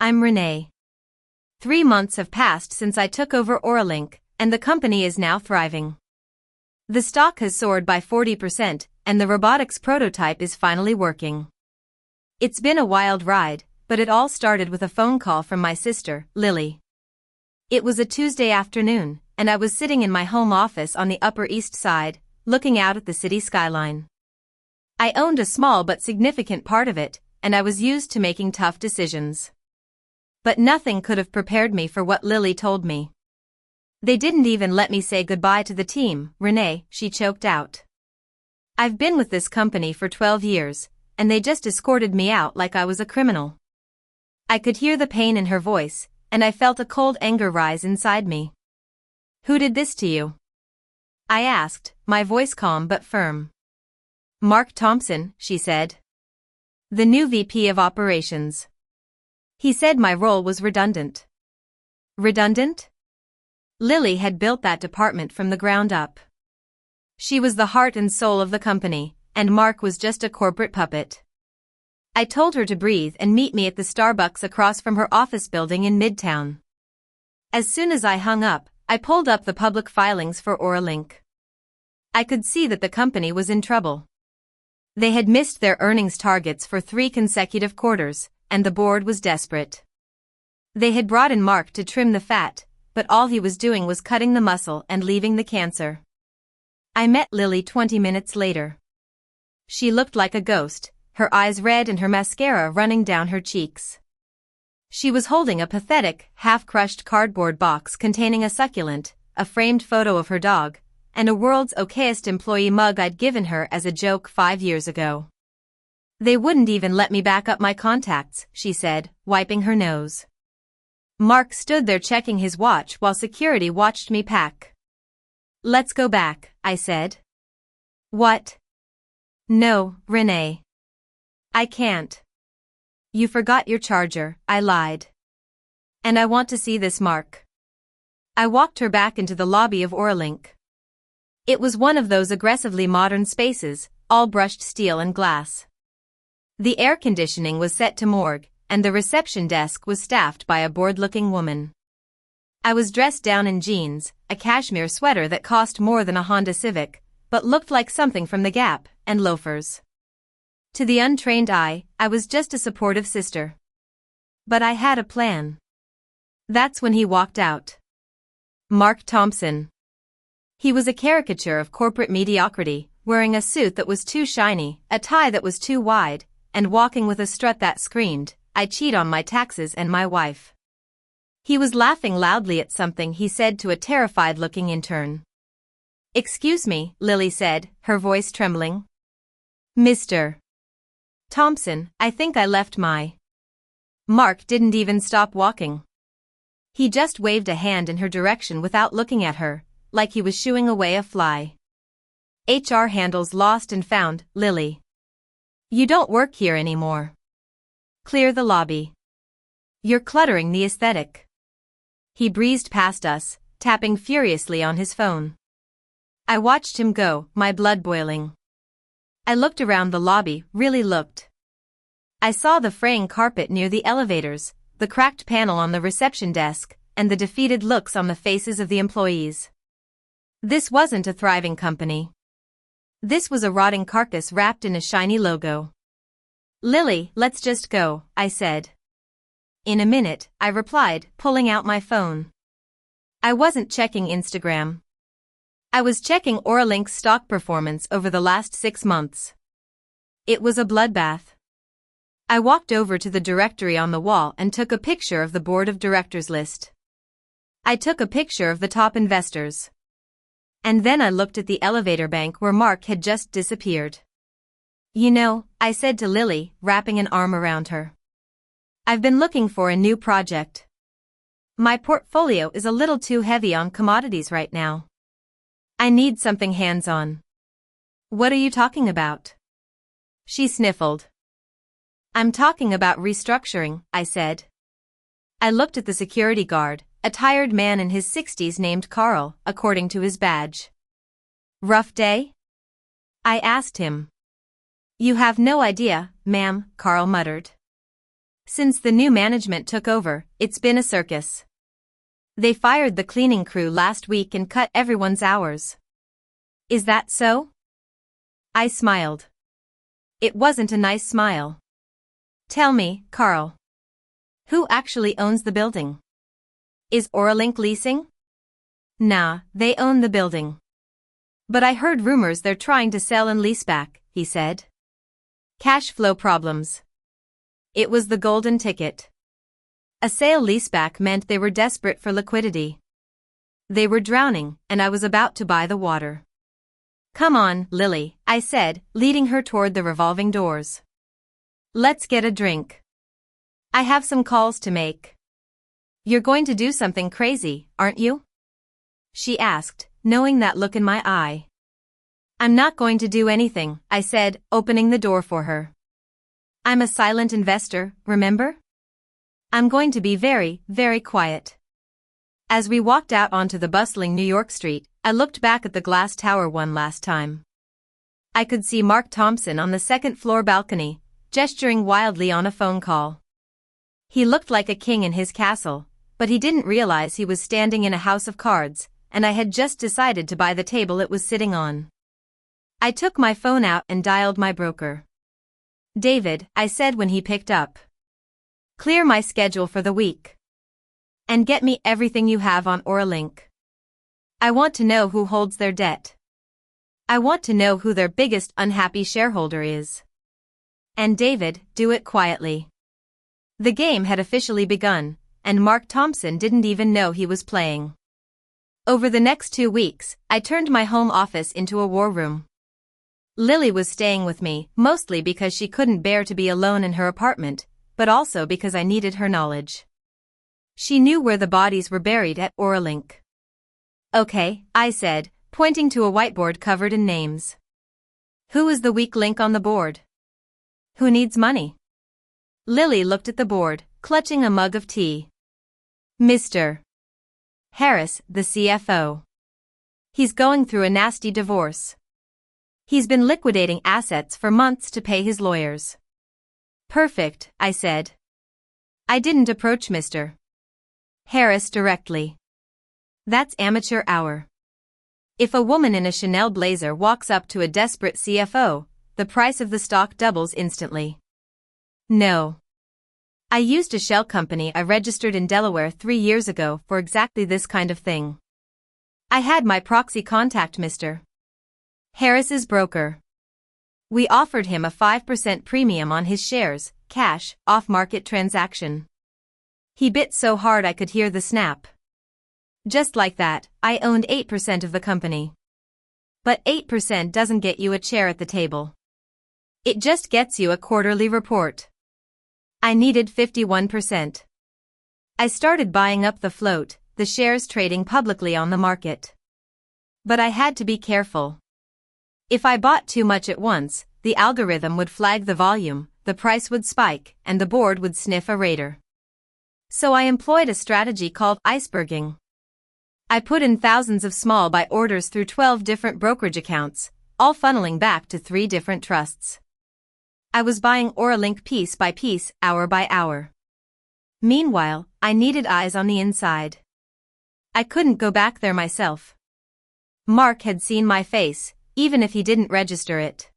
I'm Renee. 3 months have passed since I took over Oralink, and the company is now thriving. The stock has soared by 40%, and the robotics prototype is finally working. It's been a wild ride, but it all started with a phone call from my sister, Lily. It was a Tuesday afternoon, and I was sitting in my home office on the Upper East Side, looking out at the city skyline. I owned a small but significant part of it, and I was used to making tough decisions. But nothing could have prepared me for what Lily told me. They didn't even let me say goodbye to the team, Renee, she choked out. I've been with this company for 12 years, and they just escorted me out like I was a criminal. I could hear the pain in her voice, and I felt a cold anger rise inside me. Who did this to you? I asked, my voice calm but firm. Mark Thompson, she said. The new VP of Operations. He said my role was redundant. Redundant? Lily had built that department from the ground up. She was the heart and soul of the company, and Mark was just a corporate puppet. I told her to breathe and meet me at the Starbucks across from her office building in Midtown. As soon as I hung up, I pulled up the public filings for Oralink. I could see that the company was in trouble. They had missed their earnings targets for 3 consecutive quarters, and the board was desperate. They had brought in Mark to trim the fat, but all he was doing was cutting the muscle and leaving the cancer. I met Lily 20 minutes later. She looked like a ghost, her eyes red and her mascara running down her cheeks. She was holding a pathetic, half-crushed cardboard box containing a succulent, a framed photo of her dog, and a World's Okayest Employee mug I'd given her as a joke 5 years ago. They wouldn't even let me back up my contacts, she said, wiping her nose. Mark stood there checking his watch while security watched me pack. Let's go back, I said. What? No, Renee. I can't. You forgot your charger, I lied. And I want to see this, Mark. I walked her back into the lobby of Oralink. It was one of those aggressively modern spaces, all brushed steel and glass. The air conditioning was set to morgue, and the reception desk was staffed by a bored-looking woman. I was dressed down in jeans, a cashmere sweater that cost more than a Honda Civic, but looked like something from the Gap, and loafers. To the untrained eye, I was just a supportive sister. But I had a plan. That's when he walked out. Mark Thompson. He was a caricature of corporate mediocrity, wearing a suit that was too shiny, a tie that was too wide, and walking with a strut that screamed, I cheat on my taxes and my wife. He was laughing loudly at something he said to a terrified-looking intern. Excuse me, Lily said, her voice trembling. Mr. Thompson, I think I left my... Mark didn't even stop walking. He just waved a hand in her direction without looking at her, like he was shooing away a fly. HR handles lost and found, Lily. You don't work here anymore. Clear the lobby. You're cluttering the aesthetic. He breezed past us, tapping furiously on his phone. I watched him go, my blood boiling. I looked around the lobby, really looked. I saw the fraying carpet near the elevators, the cracked panel on the reception desk, and the defeated looks on the faces of the employees. This wasn't a thriving company. This was a rotting carcass wrapped in a shiny logo. Lily, let's just go, I said. In a minute, I replied, pulling out my phone. I wasn't checking Instagram. I was checking Oralink's stock performance over the last 6 months. It was a bloodbath. I walked over to the directory on the wall and took a picture of the board of directors list. I took a picture of the top investors. And then I looked at the elevator bank where Mark had just disappeared. You know, I said to Lily, wrapping an arm around her. I've been looking for a new project. My portfolio is a little too heavy on commodities right now. I need something hands-on. What are you talking about? She sniffled. I'm talking about restructuring, I said. I looked at the security guard, a tired man in his 60s named Carl, according to his badge. Rough day? I asked him. You have no idea, ma'am, Carl muttered. Since the new management took over, it's been a circus. They fired the cleaning crew last week and cut everyone's hours. Is that so? I smiled. It wasn't a nice smile. Tell me, Carl. Who actually owns the building? Is Oralink leasing? Nah, they own the building. But I heard rumors they're trying to sell and lease back, he said. Cash flow problems. It was the golden ticket. A sale-leaseback meant they were desperate for liquidity. They were drowning, and I was about to buy the water. Come on, Lily, I said, leading her toward the revolving doors. Let's get a drink. I have some calls to make. You're going to do something crazy, aren't you? She asked, knowing that look in my eye. I'm not going to do anything, I said, opening the door for her. I'm a silent investor, remember? I'm going to be very, very quiet. As we walked out onto the bustling New York street, I looked back at the glass tower one last time. I could see Mark Thompson on the second-floor balcony, gesturing wildly on a phone call. He looked like a king in his castle, but he didn't realize he was standing in a house of cards, and I had just decided to buy the table it was sitting on. I took my phone out and dialed my broker. David, I said when he picked up. Clear my schedule for the week. And get me everything you have on Oralink. I want to know who holds their debt. I want to know who their biggest unhappy shareholder is. And David, do it quietly. The game had officially begun, and Mark Thompson didn't even know he was playing. Over the next 2 weeks, I turned my home office into a war room. Lily was staying with me, mostly because she couldn't bear to be alone in her apartment, but also because I needed her knowledge. She knew where the bodies were buried at Oralink. Okay, I said, pointing to a whiteboard covered in names. Who is the weak link on the board? Who needs money? Lily looked at the board, clutching a mug of tea. Mr. Harris, the CFO. He's going through a nasty divorce. He's been liquidating assets for months to pay his lawyers. Perfect, I said. I didn't approach Mr. Harris directly. That's amateur hour. If a woman in a Chanel blazer walks up to a desperate CFO, the price of the stock doubles instantly. No. I used a shell company I registered in Delaware 3 years ago for exactly this kind of thing. I had my Proxy contact Mr. Harris's broker. We offered him a 5% premium on his shares, cash, off-market transaction. He bit so hard I could hear the snap. Just like that, I owned 8% of the company. But 8% doesn't get you a chair at the table. It just gets you a quarterly report. I needed 51%. I started buying up the float, the shares trading publicly on the market. But I had to be careful. If I bought too much at once, the algorithm would flag the volume, the price would spike, and the board would sniff a raider. So I employed a strategy called iceberging. I put in thousands of small buy orders through 12 different brokerage accounts, all funneling back to 3 different trusts. I was buying Oralink piece by piece, hour by hour. Meanwhile, I needed eyes on the inside. I couldn't go back there myself. Mark had seen my face, even if he didn't register it.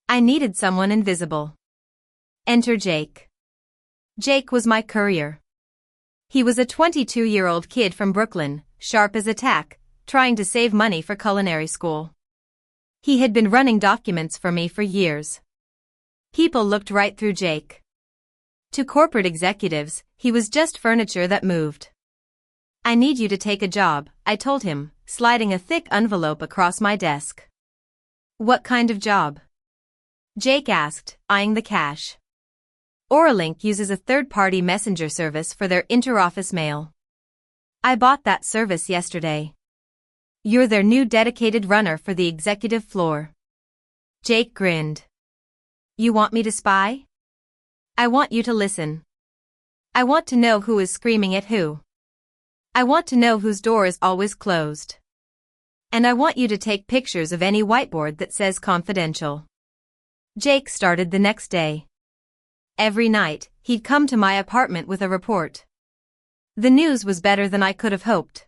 I needed someone invisible. Enter Jake. Jake was my courier. He was a 22-year-old kid from Brooklyn, sharp as a tack, trying to save money for culinary school. He had been running documents for me for years. People looked right through Jake. To corporate executives, he was just furniture that moved. I need you to take a job, I told him, sliding a thick envelope across my desk. What kind of job? Jake asked, eyeing the cash. Oralink uses a third-party messenger service for their inter-office mail. I bought that service yesterday. You're their new dedicated runner for the executive floor. Jake grinned. You want me to spy? I want you to listen. I want to know who is screaming at who. I want to know whose door is always closed. And I want you to take pictures of any whiteboard that says confidential. Jake started the next day. Every night, he'd come to my apartment with a report. The news was better than I could have hoped.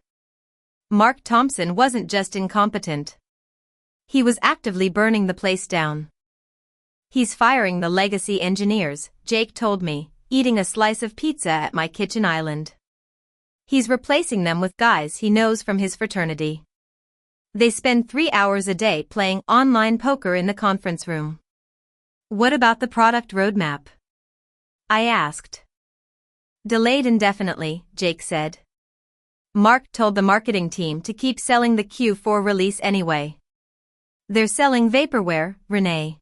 Mark Thompson wasn't just incompetent. He was actively burning the place down. He's firing the legacy engineers, Jake told me, eating a slice of pizza at my kitchen island. He's replacing them with guys he knows from his fraternity. They spend 3 hours a day playing online poker in the conference room. What about the product roadmap? I asked. Delayed indefinitely, Jake said. Mark told the marketing team to keep selling the Q4 release anyway. They're selling vaporware, Renee.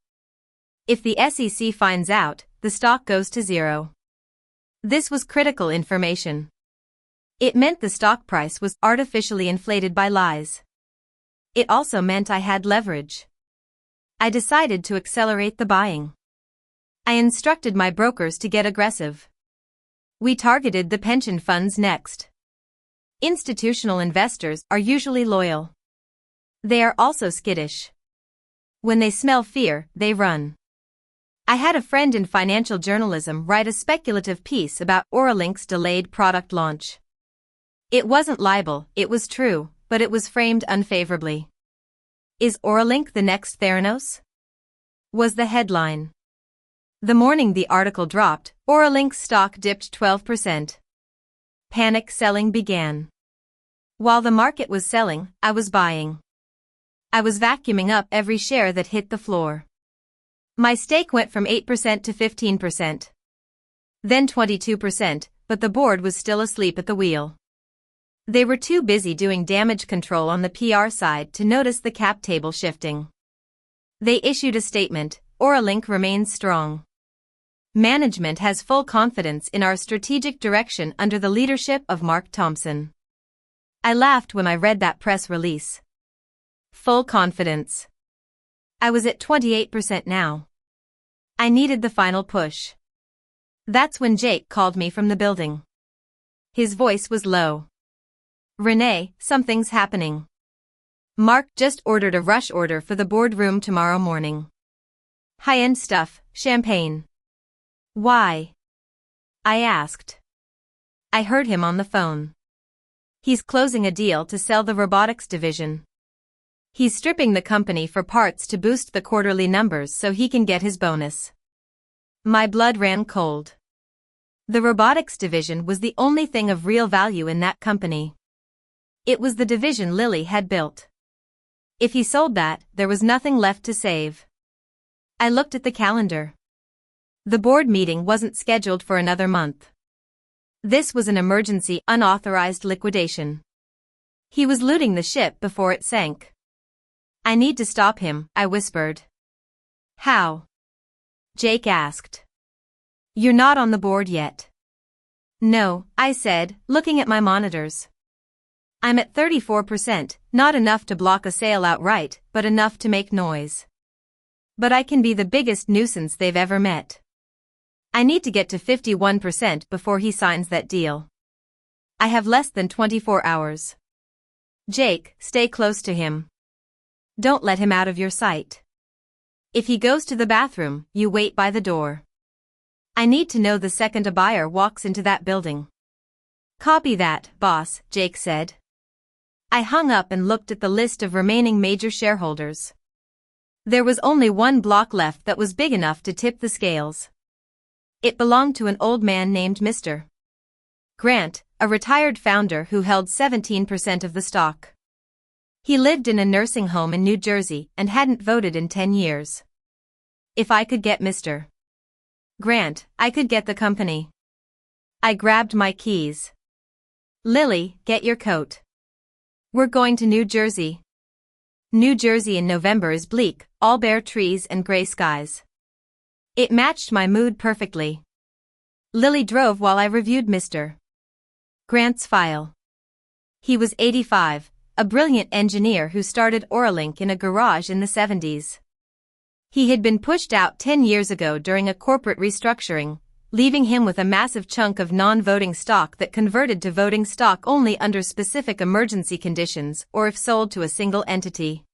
If the SEC finds out, the stock goes to zero. This was critical information. It meant the stock price was artificially inflated by lies. It also meant I had leverage. I decided to accelerate the buying. I instructed my brokers to get aggressive. We targeted the pension funds next. Institutional investors are usually loyal. They are also skittish. When they smell fear, they run. I had a friend in financial journalism write a speculative piece about Oralink's delayed product launch. It wasn't libel, it was true, but it was framed unfavorably. Is Oralink the next Theranos? Was the headline. The morning the article dropped, Oralink's stock dipped 12%. Panic selling began. While the market was selling, I was buying. I was vacuuming up every share that hit the floor. My stake went from 8% to 15%. Then 22%, but the board was still asleep at the wheel. They were too busy doing damage control on the PR side to notice the cap table shifting. They issued a statement, Oralink remains strong. Management has full confidence in our strategic direction under the leadership of Mark Thompson. I laughed when I read that press release. Full confidence. I was at 28% now. I needed the final push. That's when Jake called me from the building. His voice was low. Renee, something's happening. Mark just ordered a rush order for the boardroom tomorrow morning. High-end stuff, champagne. Why? I asked. I heard him on the phone. He's closing a deal to sell the robotics division. He's stripping the company for parts to boost the quarterly numbers so he can get his bonus. My blood ran cold. The robotics division was the only thing of real value in that company. It was the division Lily had built. If he sold that, there was nothing left to save. I looked at the calendar. The board meeting wasn't scheduled for another month. This was an emergency, unauthorized liquidation. He was looting the ship before it sank. I need to stop him, I whispered. How? Jake asked. You're not on the board yet. No, I said, looking at my monitors. I'm at 34%, not enough to block a sale outright, but enough to make noise. But I can be the biggest nuisance they've ever met. I need to get to 51% before he signs that deal. I have less than 24 hours. Jake, stay close to him. Don't let him out of your sight. If he goes to the bathroom, you wait by the door. I need to know the second a buyer walks into that building. Copy that, boss, Jake said. I hung up and looked at the list of remaining major shareholders. There was only one block left that was big enough to tip the scales. It belonged to an old man named Mr. Grant, a retired founder who held 17% of the stock. He lived in a nursing home in New Jersey and hadn't voted in 10 years. If I could get Mr. Grant, I could get the company. I grabbed my keys. Lily, get your coat. We're going to New Jersey. New Jersey in November is bleak, all bare trees and gray skies. It matched my mood perfectly. Lily drove while I reviewed Mr. Grant's file. He was 85, a brilliant engineer who started Oralink in a garage in the 70s. He had been pushed out 10 years ago during a corporate restructuring, leaving him with a massive chunk of non-voting stock that converted to voting stock only under specific emergency conditions or if sold to a single entity.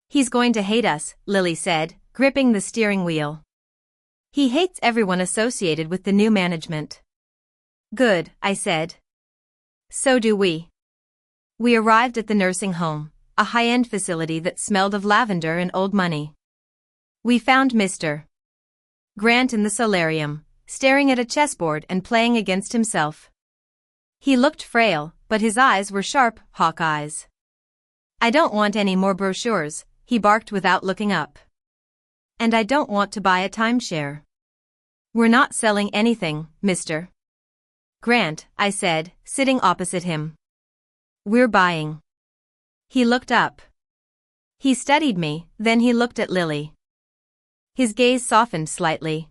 He's going to hate us, Lily said, gripping the steering wheel. He hates everyone associated with the new management. Good, I said. So do we. We arrived at the nursing home, a high-end facility that smelled of lavender and old money. We found Mr. Grant in the solarium, staring at a chessboard and playing against himself. He looked frail, but his eyes were sharp, hawk eyes. I don't want any more brochures, he barked without looking up. And I don't want to buy a timeshare. We're not selling anything, Mr. Grant, I said, sitting opposite him. We're buying. He looked up. He studied me, then he looked at Lily. His gaze softened slightly.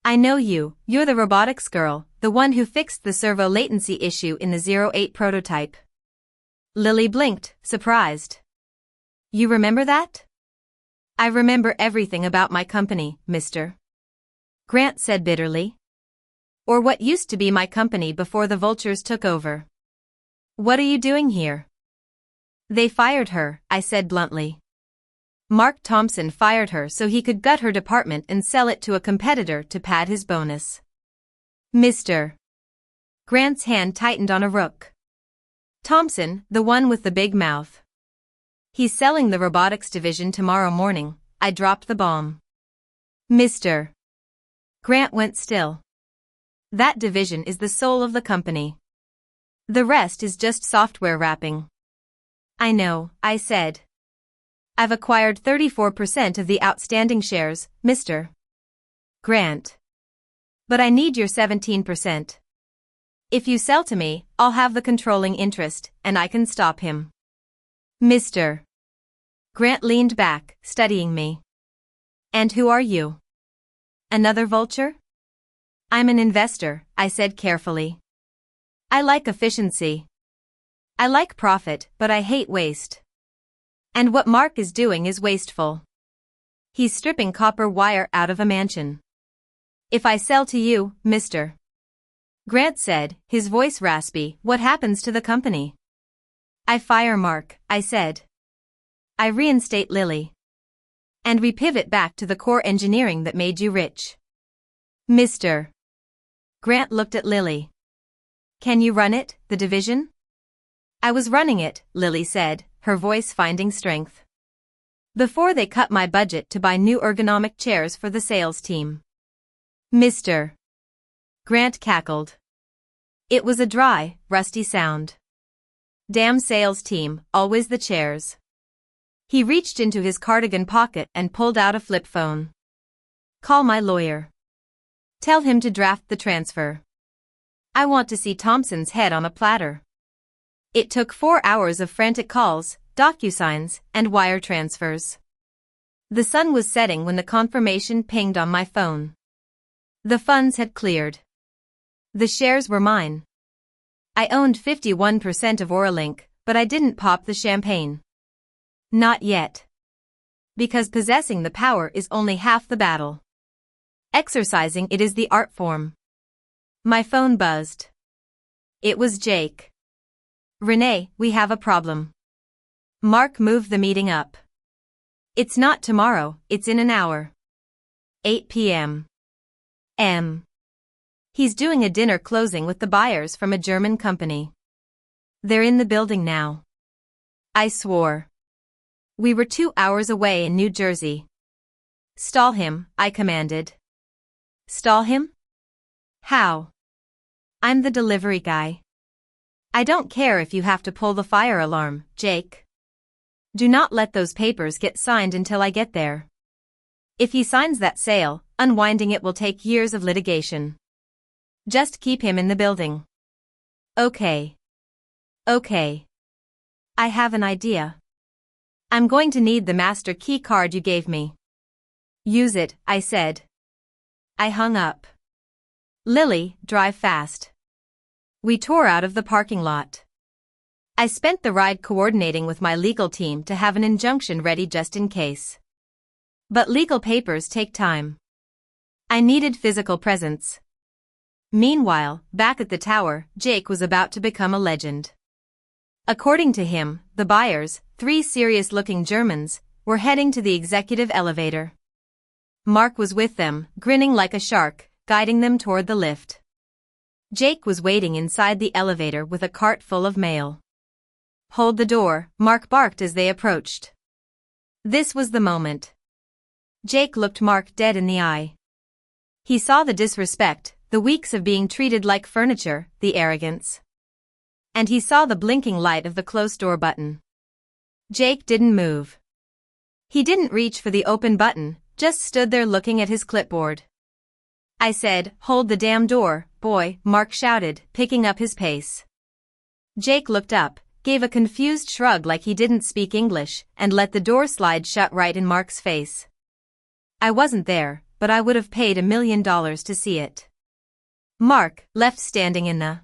I know you, you're the robotics girl, the one who fixed the servo latency issue in the 08 prototype. Lily blinked, surprised. You remember that? I remember everything about my company, Mr. Grant said bitterly. Or what used to be my company before the vultures took over. What are you doing here? They fired her, I said bluntly. Mark Thompson fired her so he could gut her department and sell it to a competitor to pad his bonus. Mr. Grant's hand tightened on a rook. Thompson, the one with the big mouth. He's selling the robotics division tomorrow morning. I dropped the bomb. Mr. Grant went still. That division is the soul of the company. The rest is just software wrapping. I know, I said. I've acquired 34% of the outstanding shares, Mr. Grant. But I need your 17%. If you sell to me, I'll have the controlling interest, and I can stop him. Mr. Grant leaned back, studying me. And who are you? Another vulture? I'm an investor, I said carefully. I like efficiency. I like profit, but I hate waste. And what Mark is doing is wasteful. He's stripping copper wire out of a mansion. If I sell to you, Mr. Grant said, his voice raspy, what happens to the company? I fire Mark, I said. I reinstate Lily. And we pivot back to the core engineering that made you rich. Mr. Grant looked at Lily. Can you run it, the division? I was running it, Lily said, her voice finding strength. Before they cut my budget to buy new ergonomic chairs for the sales team. Mr. Grant cackled. It was a dry, rusty sound. Damn sales team, always the chairs. He reached into his cardigan pocket and pulled out a flip phone. Call my lawyer. Tell him to draft the transfer. I want to see Thompson's head on a platter. It took 4 hours of frantic calls, DocuSigns, and wire transfers. The sun was setting when the confirmation pinged on my phone. The funds had cleared. The shares were mine. I owned 51% of Oralink, but I didn't pop the champagne. Not yet. Because possessing the power is only half the battle. Exercising it is the art form. My phone buzzed. It was Jake. Renee, we have a problem. Mark moved the meeting up. It's not tomorrow, it's in an hour. 8 p.m. He's doing a dinner closing with the buyers from a German company. They're in the building now. I swore. We were 2 hours away in New Jersey. Stall him, I commanded. Stall him? How? I'm the delivery guy. I don't care if you have to pull the fire alarm, Jake. Do not let those papers get signed until I get there. If he signs that sale, unwinding it will take years of litigation. Just keep him in the building. Okay. I have an idea. I'm going to need the master key card you gave me. Use it, I said. I hung up. Lily, drive fast. We tore out of the parking lot. I spent the ride coordinating with my legal team to have an injunction ready just in case. But legal papers take time. I needed physical presence. Meanwhile, back at the tower, Jake was about to become a legend. According to him, the buyers, 3 serious-looking Germans, were heading to the executive elevator. Mark was with them, grinning like a shark, guiding them toward the lift. Jake was waiting inside the elevator with a cart full of mail. "Hold the door," Mark barked as they approached. This was the moment. Jake looked Mark dead in the eye. He saw the disrespect, the weeks of being treated like furniture, the arrogance. And he saw the blinking light of the close door button. Jake didn't move. He didn't reach for the open button, just stood there looking at his clipboard. "I said, hold the damn door, boy," Mark shouted, picking up his pace. Jake looked up, gave a confused shrug like he didn't speak English, and let the door slide shut right in Mark's face. "I wasn't there, but I would have paid $1 million to see it." Mark, left standing in the